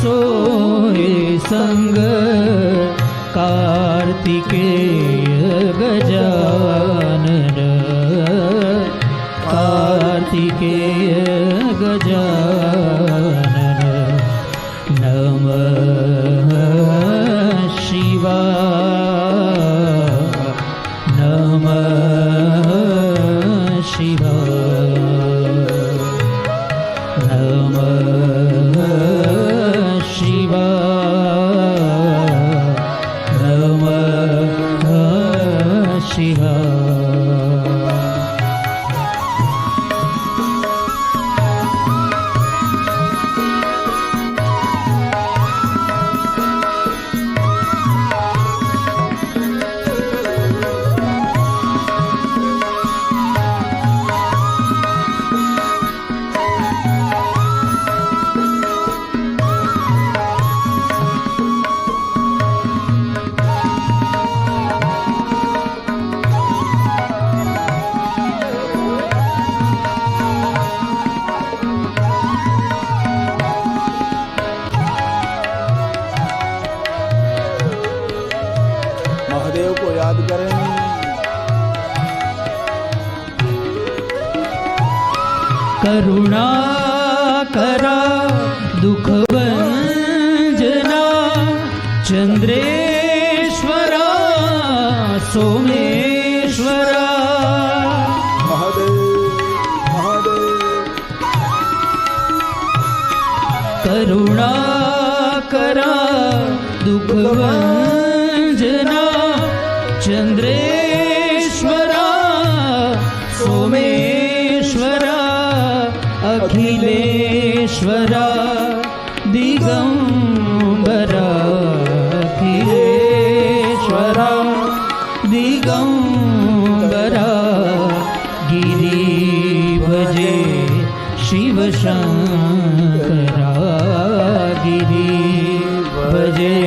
सोए संग कार्तिकेय गजानन कार्तिकेय गजानन नमः शिवाय नमः शिवाय नमः शिवाय नमः शिवाय। महादेव को याद करें। करुणा करा दुख भंजना चंद्रेश्वरा सोमेश्वरा महादेव महादेव करुणा करा दुख भंजना चंद्रेश्वरा सोमेश्वरा अखिलेश्वरा दिगंबरा अखिलेश्वरा दिगंबरा गिरि भजे शिव शंकरा गिरि भजे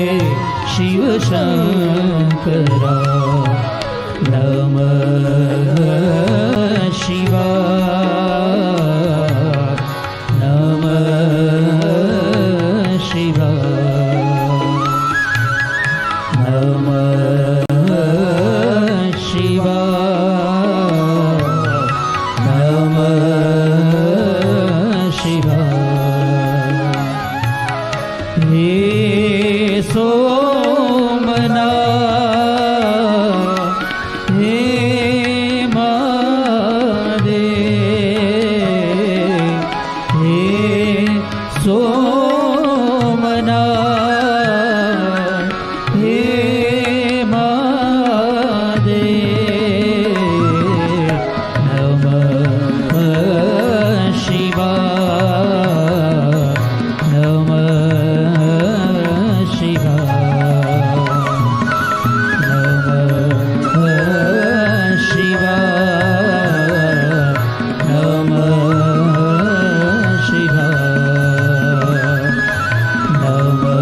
शिव शंकरा नमः शिवाय नमः शिवाय नमः शिवाय नमः शिवाय। हे सोमनाथ हे महादेव हे सोमनाथ हे महादेव नमः शिवाय नमः शिवाय नमः शिवाय नमः शिवाय नमः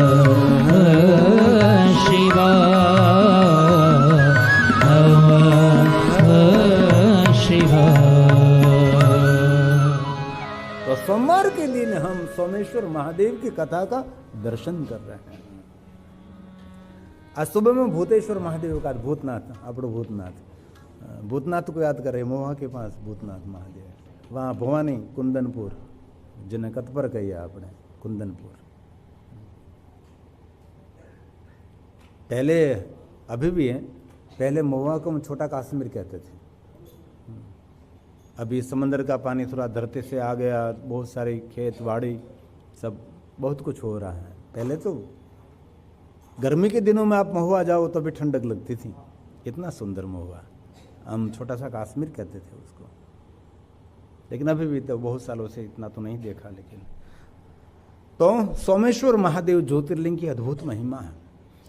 शिवाय नमः शिवाय। तो सोमवार के दिन हम सोमेश्वर महादेव की कथा का दर्शन कर रहे हैं। आज सुबह में भूतेश्वर महादेव का भूतनाथ आपड़ो भूतनाथ को याद कर रहे मोहा के पास भूतनाथ महादेव वहाँ भवानी कुंदनपुर जिन्हें कतपर कही आपने कुंदनपुर पहले अभी भी है। पहले मोहा को हम छोटा कश्मीर कहते थे। अभी समंदर का पानी थोड़ा धरती से आ गया, बहुत सारी खेत बाड़ी सब बहुत कुछ हो रहा है। पहले तो गर्मी के दिनों में आप महुआ जाओ तो भी ठंडक लगती थी। इतना सुंदर महुआ, हम छोटा सा कश्मीर कहते थे उसको। लेकिन अभी भी तो बहुत सालों से इतना तो नहीं देखा। लेकिन तो सोमेश्वर महादेव ज्योतिर्लिंग की अद्भुत महिमा है।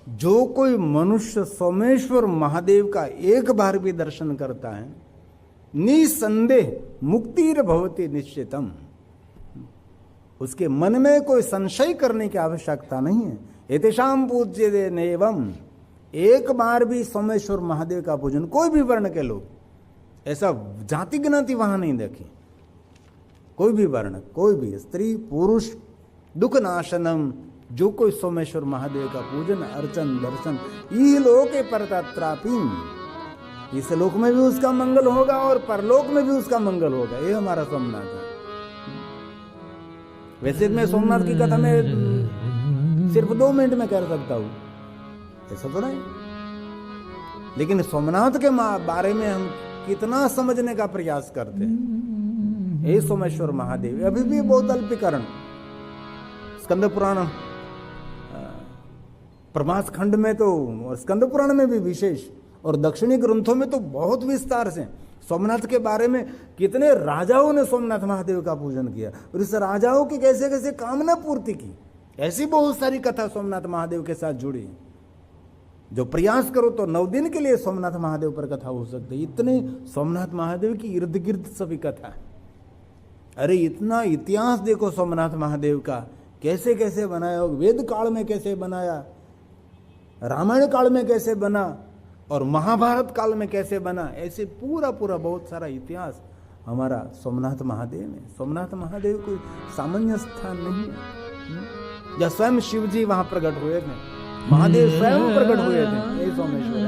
जो कोई मनुष्य सोमेश्वर महादेव का एक बार भी दर्शन करता है निसंदेह मुक्तिर भवति निश्चितम। उसके मन में कोई संशय करने की आवश्यकता नहीं है। एतेषाम पूज्यते नैवम। एक बार भी सोमेश्वर महादेव का पूजन कोई भी वर्ण के लोग, ऐसा जाति गिनती वहां नहीं देखी। कोई भी वर्ण, कोई भी स्त्री पुरुष, दुख नाशनम जो कोई सोमेश्वर महादेव का पूजन अर्चन दर्शन इहलोके परतत्रापि, इस लोक में भी उसका मंगल होगा और परलोक में भी उसका मंगल होगा। ये हमारा सोमनाथ है। वैसे मैं सोमनाथ की कथा में सिर्फ 2 मिनट में कर सकता हूं, ऐसा तो नहीं, लेकिन सोमनाथ के बारे में हम कितना समझने का प्रयास करते हैं। हे सोमेश्वर महादेव अभी भी बहुत अल्पीकरण, स्कंद पुराण प्रभास खंड में तो और स्कंद पुराण में भी विशेष और दक्षिणी ग्रंथों में तो बहुत विस्तार से सोमनाथ के बारे में कितने राजाओं ने सोमनाथ महादेव का पूजन किया और इस राजाओं की कैसे कैसे कामना पूर्ति की। ऐसी बहुत सारी कथा सोमनाथ महादेव के साथ जुड़ी है। जो प्रयास करो तो 9 दिन के लिए सोमनाथ महादेव पर कथा हो सकती है। इतने सोमनाथ महादेव की इर्द गिर्द सभी कथा है। अरे इतना इतिहास देखो सोमनाथ महादेव का, कैसे कैसे बनाया, वेद काल में कैसे बनाया, रामायण काल में कैसे बना और महाभारत काल में कैसे बना, ऐसे पूरा पूरा बहुत सारा इतिहास हमारा सोमनाथ महादेव में। सोमनाथ महादेव कोई सामान्य स्थान नहीं है। जब स्वयं शिव जी वहां प्रकट हुए थे, महादेव स्वयं प्रकट हुए थे, ये सोमेश्वर है।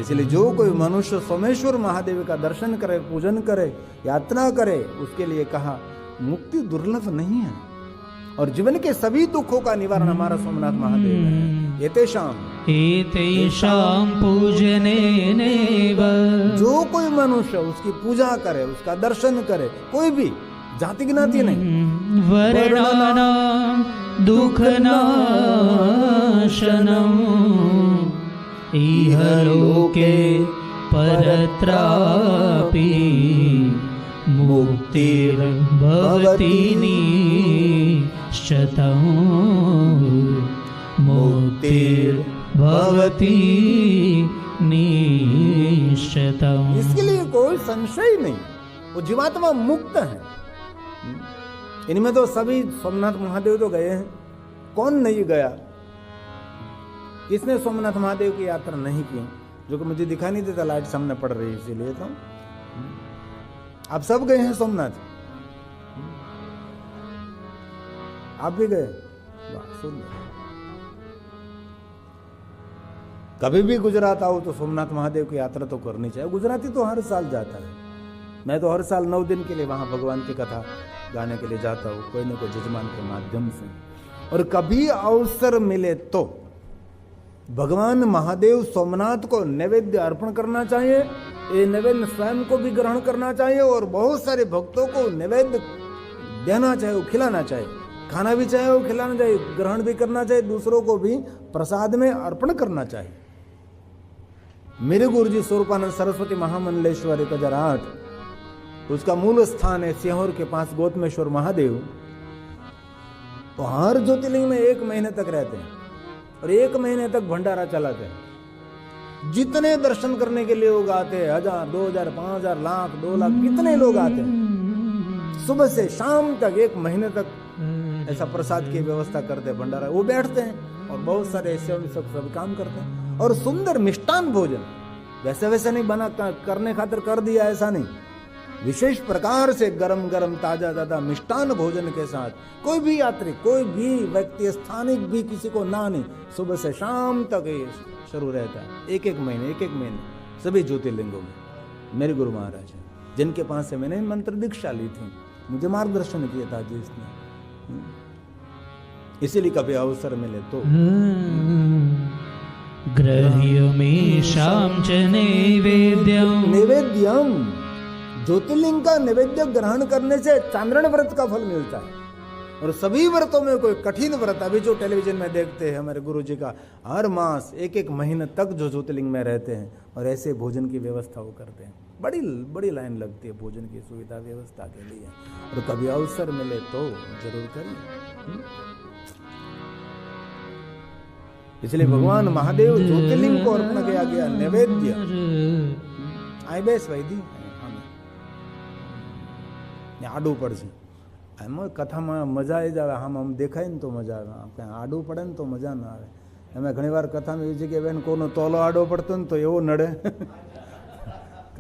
इसलिए जो कोई मनुष्य सोमेश्वर महादेव का दर्शन करे, पूजन करे, यात्रा करे, उसके लिए कहा मुक्ति दुर्लभ नहीं है और जीवन के सभी दुखों का निवारण हमारा सोमनाथ महादेव है। एतेषां पूजनेनैव, जो कोई मनुष्य उसकी पूजा करे, उसका दर्शन करे, कोई भी जाति ज्ञाति नहीं, वर्णानां दुःखनाशनम् इहलोके परत्रापि मुक्तिर्भवति निश्चितं, मुक्तिर्भवति निश्चितं। इसके लिए कोई संशय नहीं, वो जीवात्मा मुक्त है। इनमें तो सभी सोमनाथ महादेव तो गए हैं, कौन नहीं गया? किसने सोमनाथ महादेव की यात्रा नहीं की? जो कि मुझे दिखा नहीं देता, लाइट सामने पड़ रही है इसीलिए तो। आप सब गए हैं सोमनाथ? आप भी गए? सुन, कभी भी गुजरात आओ तो सोमनाथ महादेव की यात्रा तो करनी चाहिए। गुजराती तो हर साल जाता है, मैं तो हर साल 9 दिन के लिए वहां भगवान की कथा गाने के लिए जाता हूँ, कोई न कोई जजमान के माध्यम से। और कभी अवसर मिले तो भगवान महादेव सोमनाथ को नैवेद्य अर्पण करना चाहिए। ये नैवेद्य स्वयं को भी ग्रहण करना चाहिए और बहुत सारे भक्तों को नैवेद्य देना चाहिए, खिलाना चाहिए, खाना भी चाहिए वो खिलाना चाहिए, ग्रहण भी करना चाहिए, दूसरों को भी प्रसाद में अर्पण करना चाहिए। मेरे गुरुजी स्वरूपानंद सरस्वती महामंडलेश्वर 1008, उसका मूल स्थान है सीहोर के पास गौतमेश्वर महादेव। तो हर ज्योतिर्लिंग में 1 महीने तक रहते हैं और 1 महीने तक भंडारा चलाते हैं। जितने दर्शन करने के लिए लोग आते हैं, 1000, 2000, 5000, लाख, 2 लाख, कितने लोग आते हैं। सुबह से शाम तक 1 महीने तक ऐसा प्रसाद की व्यवस्था करते हैं, भंडारा। वो बैठते हैं और बहुत सारे ऐसे सब काम करते हैं और सुंदर मिष्टान भोजन, वैसे वैसे नहीं बना करने खातिर कर दिया, ऐसा नहीं, विशेष प्रकार से गरम गरम ताजा ताजा मिष्टान भोजन के साथ कोई भी यात्री, कोई भी व्यक्ति, स्थानिक भी, किसी को ना नहीं, सुबह से शाम तक ये शुरू रहता है। 1 महीने सभी ज्योतिर्लिंगों में। मेरे गुरु महाराज हैं, जिनके पास से मैंने मंत्र दीक्षा ली थी, मुझे मार्गदर्शन किया था जिसने। इसीलिए कभी अवसर मिले तो ग्रह्यमेषां च नैवेद्यम, ज्योतिर्लिंग का नैवेद्य ग्रहण करने से चांद्रण व्रत का फल मिलता है। और सभी व्रतों में कोई कठिन व्रत, अभी जो टेलीविजन में देखते हैं हमारे गुरुजी का, हर मास 1 महीने तक जो ज्योतिर्लिंग में रहते हैं और ऐसे भोजन की व्यवस्था वो करते हैं। बड़ी बड़ी लाइन लगती है भोजन की सुविधा व्यवस्था के लिए। और कभी अवसर मिले तो जरूर करिए। इसलिए भगवान महादेव ज्योतिर्लिंग को अर्पण किया गया नैवेद्य। आई बेस वैदी आडू पड़े एम कथा में मजा आई जाए, हम देखाय ने तो मजा आवे, आडू पड़े ने तो मजा ना आवे। एम घणी वार कथा में एवी जग्याए बेन कोनो तोलो आडो पड़तो ने तो एवो नड़े।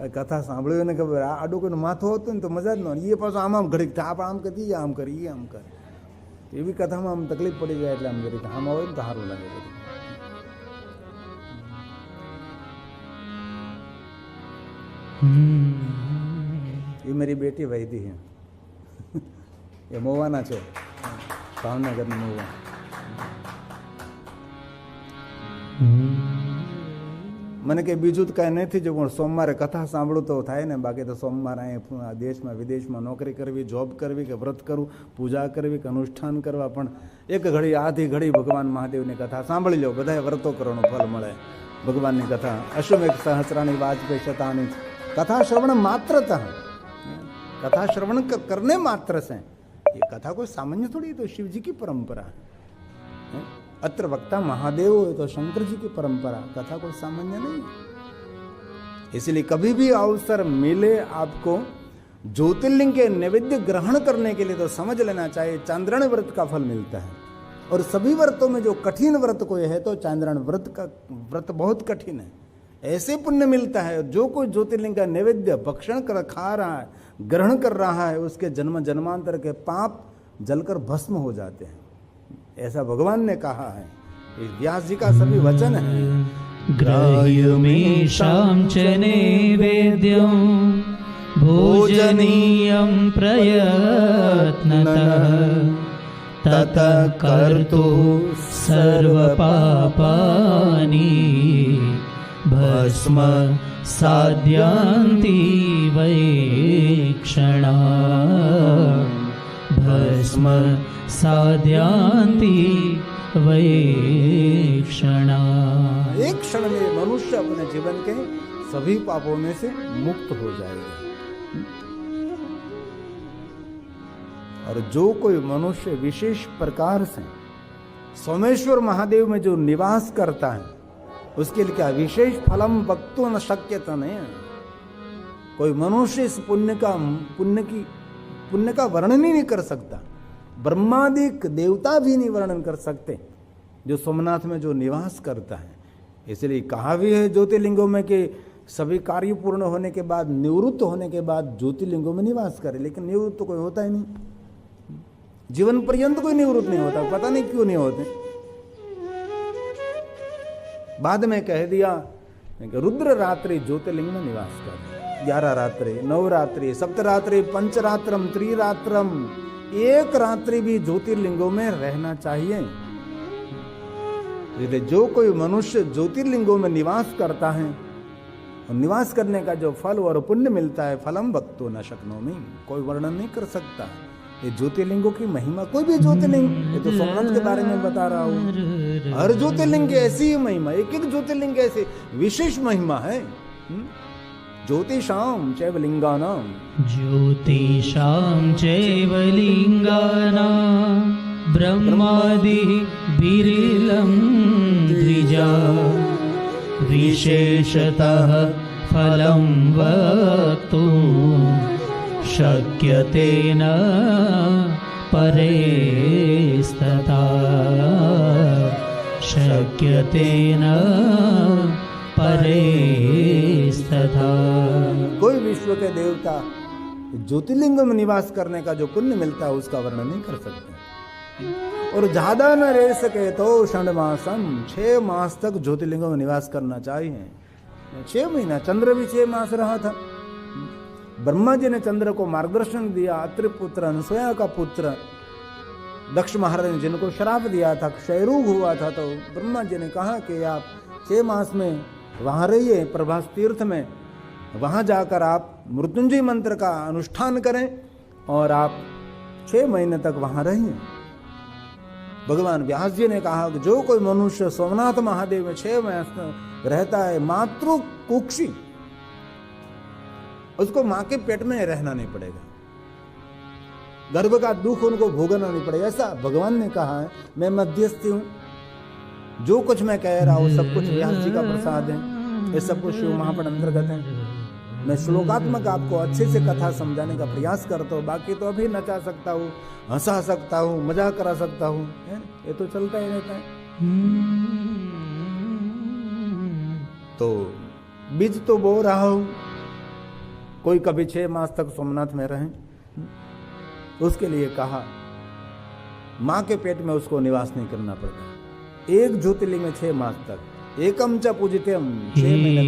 कथा सांभळ्यो ने खबर आडू कोईनो माथो होतो ने तो मजा ज न। ये पाछो आम घड़ीक था, आप आम करी, आम करी, आम कर। એવી કથામાં આમ તકલીફ પડી જાય એટલે આમ જરીક આમ હોય ને તો સારું લાગે બધું. ये मेरी बेटी वैदी है, ये मोवाना છે, ભાવનગર મોવા. મને કે બીજું તો કાંઈ નથી જો પણ સોમવારે કથા સાંભળું તો થાય ને, બાકી તો સોમવારે અહીંયા દેશમાં વિદેશમાં નોકરી કરવી, જોબ કરવી કે વ્રત કરવું, પૂજા કરવી કે અનુષ્ઠાન કરવા, પણ એક ઘડી આધી ઘડી ભગવાન મહાદેવની કથા સાંભળી લો, બધાએ વ્રતો કરવાનું ફળ મળે. ભગવાનની કથા અશ્વમેઘ સહસ્રાની वाजपेयी शतानी कथा श्रवण मात्रतः, कथा श्रवण करने मात्र से, ये कथा कोई सामान्य थोड़ी, तो शिव जी की परंपरा है. अत्र वक्ता महादेव हो तो शंकर जी की परंपरा, कथा कोई सामान्य नहीं. इसलिए कभी भी अवसर मिले आपको ज्योतिर्लिंग के नैवेद्य ग्रहण करने के लिए तो समझ लेना चाहिए चांद्रायण व्रत का फल मिलता है. और सभी व्रतों में जो कठिन व्रत कोई है तो चांद्रायण व्रत का व्रत बहुत कठिन है, ऐसे पुण्य मिलता है. जो कोई ज्योतिर्लिंग का नैवेद्य भक्षण कर खा रहा है, ग्रहण कर रहा है, उसके जन्म जन्मांतर के पाप जलकर भस्म हो जाते हैं, ऐसा भगवान ने कहा है. इस व्यास जी का सभी वचन है. ग्राह्यमेषां च नैवेद्यं भोजनीयं प्रयत्नतः ततः कर्तुः सर्वपापानि भस्म साद्यान्ति वै क्षणात्, भस्म साद्यान्ति वै क्षणात्. एक क्षण में मनुष्य अपने जीवन के सभी पापों में से मुक्त हो जाएगा. और जो कोई मनुष्य विशेष प्रकार से सोमेश्वर महादेव में जो निवास करता है उसके लिए क्या विशेष फलम वक्तुं न शक्यते नहीं. कोई मनुष्य इस पुण्य का वर्णन ही नहीं कर सकता. ब्रह्मादिक देवता भी नहीं वर्णन कर सकते जो सोमनाथ में जो निवास करता है. इसलिए कहा भी है ज्योतिर्लिंगों में कि सभी कार्य पूर्ण होने के बाद, निवृत्त होने के बाद ज्योतिर्लिंगों में निवास करे. लेकिन निवृत्त तो कोई होता ही नहीं, जीवन पर्यंत कोई निवृत्त नहीं होता, पता नहीं क्यों नहीं होते. बाद में कह दिया कि रुद्र रात्रि ज्योतिर्लिंग में निवास कर, 11 रात्रि, 9 रात्रि, सप्तरात्रि, पंचरात्रम, त्रिरात्रम, एक रात्रि भी ज्योतिर्लिंगों में रहना चाहिए. जो कोई मनुष्य ज्योतिर्लिंगों में निवास करता है, निवास करने का जो फल और पुण्य मिलता है, फलम वक्तुं न शक्नोमि, कोई वर्णन नहीं कर सकता. ये ज्योतिर्लिंगों की महिमा, कोई भी ज्योतिर्लिंग, ये तो सोमनाथ के बारे में बता रहा हूँ, हर ज्योतिर्लिंग की ऐसी ही महिमा, एक एक ज्योतिर्लिंग की ऐसी विशेष महिमा है. ज्योतिषां चैव लिंगानां, ज्योतिषां चैव लिंगानां ब्रह्मादि बिरलं द्विजा विशेषतः फलं वक्तुं शक्यते न परेस्तथा, शक्यते न परेस्तथा. कोई विश्व के देवता ज्योतिर्लिंग में निवास करने का जो पुण्य मिलता है उसका वर्णन नहीं कर सकते. और ज्यादा न रह सके तो षण्मासम, 6 मास तक ज्योतिर्लिंगों में निवास करना चाहिए. 6 महीना, चंद्र भी 6 मास रहा था. ब्रह्मा जी ने चंद्र को मार्गदर्शन दिया. अत्रि पुत्र, अनसुया का पुत्र दक्ष महाराज ने जिनको श्राप दिया था, क्षयरोग हुआ था, तो ब्रह्मा जी ने कहा कि आप 6 मास में वहाँ रहिए प्रभास तीर्थ में, वहाँ जाकर आप मृत्युंजय मंत्र का अनुष्ठान करें और आप 6 महीने तक वहाँ रहिए. भगवान व्यास जी ने कहा कि जो कोई मनुष्य सोमनाथ महादेव में 6 मास रहता है, मातृ कुक्षी, उसको माँ के पेट में रहना नहीं पड़ेगा, गर्भ का दुख उनको भोगना नहीं पड़ेगा. ऐसा भगवान ने कहा है. मैं मध्यस्थी हूँ, जो कुछ मैं कह रहा हूँ सब कुछ व्यास जी का प्रसाद है, ये सब कुछ शिव महापुराण अंतर्गत है. मैं श्लोकात्मक आपको अच्छे से कथा समझाने का प्रयास करता हूँ, बाकी तो अभी नचा सकता हूँ, हंसा सकता हूँ, मजाक करा सकता हूँ, ये तो चलता ही रहता है. तो बीज तो बो रहा हूँ, कोई कभी 6 मास तक सोमनाथ में रहे, उसके लिए कहा माँ के पेट में उसको निवास नहीं करना पड़ता। एक ज्योतिर्लिंग में 6 मास तक, एकम च पूजितम, 6 महीने